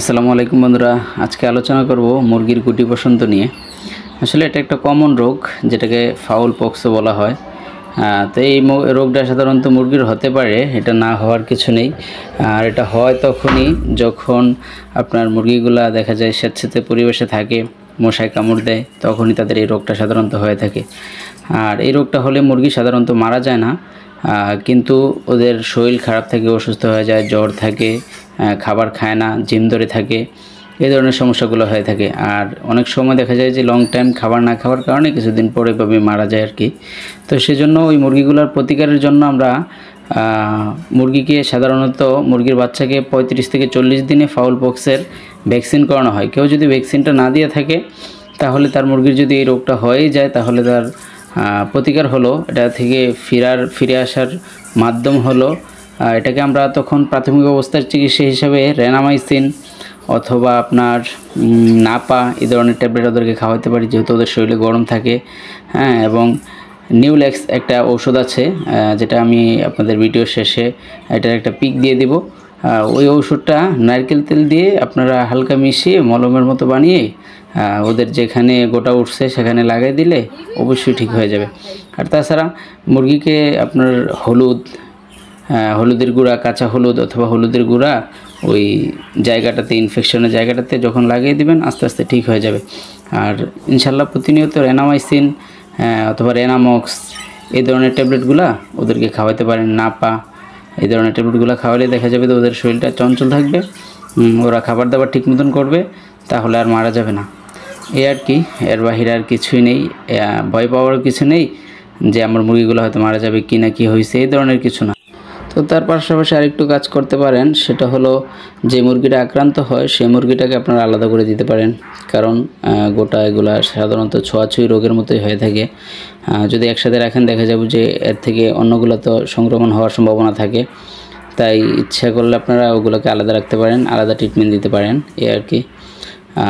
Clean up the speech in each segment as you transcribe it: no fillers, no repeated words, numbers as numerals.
আসসালামু আলাইকুম বন্ধুরা, আজকে আলোচনা করব মুরগির গুটি বসন্ত নিয়ে। আসলে এটা একটা কমন রোগ যেটাকে ফাউল পক্স বলা হয়। তো এই রোগটা সাধারণত মুরগির হতে পারে, এটা না হওয়ার কিছু নেই। আর এটা হয় তখনই যখন আপনার মুরগিগুলা দেখা যায় স্যাঁতসেঁতে পরিবেশে থাকে, মশায় কামড় দেয়, তখনই তাদের এই রোগটা সাধারণত হয়ে থাকে। আর এই রোগটা হলে মুরগি সাধারণত মারা যায় না, কিন্তু ওদের শরীর খারাপ থাকে, অসুস্থ হয়ে যায়, জ্বর থাকে, খাবার খায় না, জিম ধরে থাকে, এই ধরনের সমস্যাগুলো হয়ে থাকে। আর অনেক সময় দেখা যায় যে লং টাইম খাবার না খাওয়ার কারণে কিছুদিন পরে এভাবে মারা যায় আর কি। তো সেজন্য ওই মুরগিগুলোর প্রতিকারের জন্য আমরা মুরগিকে সাধারণত মুরগির বাচ্চাকে 35 থেকে 40 দিনে ফাউল পক্সের ভ্যাকসিন করানো হয়। কেউ যদি ভ্যাকসিনটা না দিয়ে থাকে তাহলে তার মুরগির যদি এই রোগটা হয়েই যায় তাহলে তার প্রতিকার হলো, এটা থেকে ফিরে আসার মাধ্যম হলো, এটাকে আমরা তখন প্রাথমিক অবস্থার চিকিৎসা হিসাবে রেনামাইসিন অথবা আপনার নাপা এই ধরনের ট্যাবলেট ওদেরকে খাওয়াতে পারি, যেহেতু ওদের শরীরে গরম থাকে। এবং নিউলেক্স একটা ঔষধ আছে, যেটা আমি আপনাদের ভিডিও শেষে এটার একটা পিক দিয়ে দিব। ওই ঔষধটা নারকেল তেল দিয়ে আপনারা হালকা মিশিয়ে মলমের মতো বানিয়ে ওদের যেখানে গোটা উঠছে সেখানে লাগাই দিলে অবশ্যই ঠিক হয়ে যাবে। আর তাছাড়া মুরগিকে আপনার হলুদের গুঁড়া, কাঁচা হলুদ অথবা হলুদের গুঁড়া ওই জায়গাটাতে, ইনফেকশনের জায়গাটাতে যখন লাগিয়ে দিবেন আস্তে আস্তে ঠিক হয়ে যাবে। আর ইনশাল্লাহ প্রতিনিয়ত রেনামাইসিন অথবা রেনামক্স এই ধরনের ট্যাবলেটগুলো ওদেরকে খাওয়াতে পারেন। নাপা এই ধরনের ট্যাবলেটগুলো খাওয়ালে দেখা যাবে তো ওদের শরীরটা চঞ্চল থাকবে, ওরা খাবার দাবার ঠিক মতন করবে, তাহলে আর মারা যাবে না। এই আর কি, এর বাহিরে আর কিছুই নেই। ভয় পাওয়ার কিছু নেই যে আমার মুরগিগুলো হয়তো মারা যাবে কি না কি হয়েছে, এই ধরনের কিছু না। তো তার পাশাপাশি আরেকটু কাজ করতে পারেন, সেটা হলো যে মুরগিটা আক্রান্ত হয় সেই মুরগিটাকে আপনারা আলাদা করে দিতে পারেন, কারণ গোটা এগুলা সাধারণত ছোঁয়াছুঁয়ি রোগের মতোই হয়ে থাকে। যদি একসাথে রাখেন দেখা যাবে যে এর থেকে অন্যগুলো তো সংক্রমণ হওয়ার সম্ভাবনা থাকে, তাই ইচ্ছা করলে আপনারা ওগুলোকে আলাদা রাখতে পারেন, আলাদা ট্রিটমেন্ট দিতে পারেন, এই আর কি।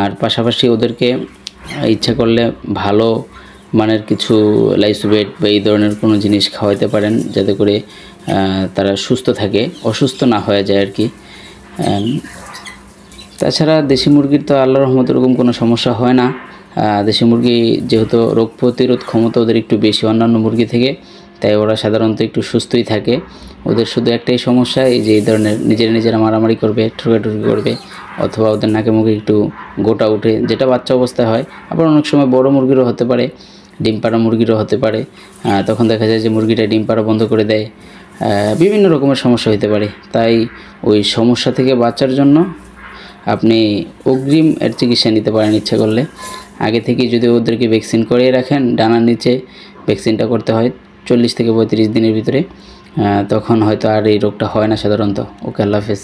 আর পাশাপাশি ওদেরকে ইচ্ছা করলে ভালো মানের কিছু লাইসোবেট বা এই ধরনের কোনো জিনিস খাওয়াতে পারেন, যাতে করে তারা সুস্থ থাকে, অসুস্থ না হয়ে যায় আর কি। তাছাড়া দেশি মুরগির তো আল্লাহর রহমতে এরকম কোনো সমস্যা হয় না। দেশি মুরগি যেহেতু রোগ প্রতিরোধ ক্ষমতা ওদের একটু বেশি অন্যান্য মুরগি থেকে, তাই ওরা সাধারণত একটু সুস্থই থাকে। ওদের শুধু একটাই সমস্যা, এই যে এই ধরনের নিজেরা মারামারি করবে, ঠুকাঠুকি করবে, অথবা ওদের নাকে মুখে একটু গোটা উঠে, যেটা বাচ্চা অবস্থায় হয়। আবার অনেক সময় বড় মুরগিরও হতে পারে, ডিম পাড়া মুরগিরও হতে পারে। তখন দেখা যায় যে মুরগিটা ডিম পাড়া বন্ধ করে দেয়, বিভিন্ন রকমের সমস্যা হতে পারে। তাই ওই সমস্যা থেকে বাঁচার জন্য আপনি অগ্রিম এর চিকিৎসা নিতে পারেন ইচ্ছা করলে। আগে থেকে যদি ওদেরকে ভ্যাকসিন করিয়ে রাখেন, ডানার নিচে ভ্যাকসিনটা করতে হয় 40 থেকে 35 দিনের ভিতরে, তখন হয়তো আর এই রোগটা হয় না সাধারণত। ওকে, আল্লাহ হাফেজ।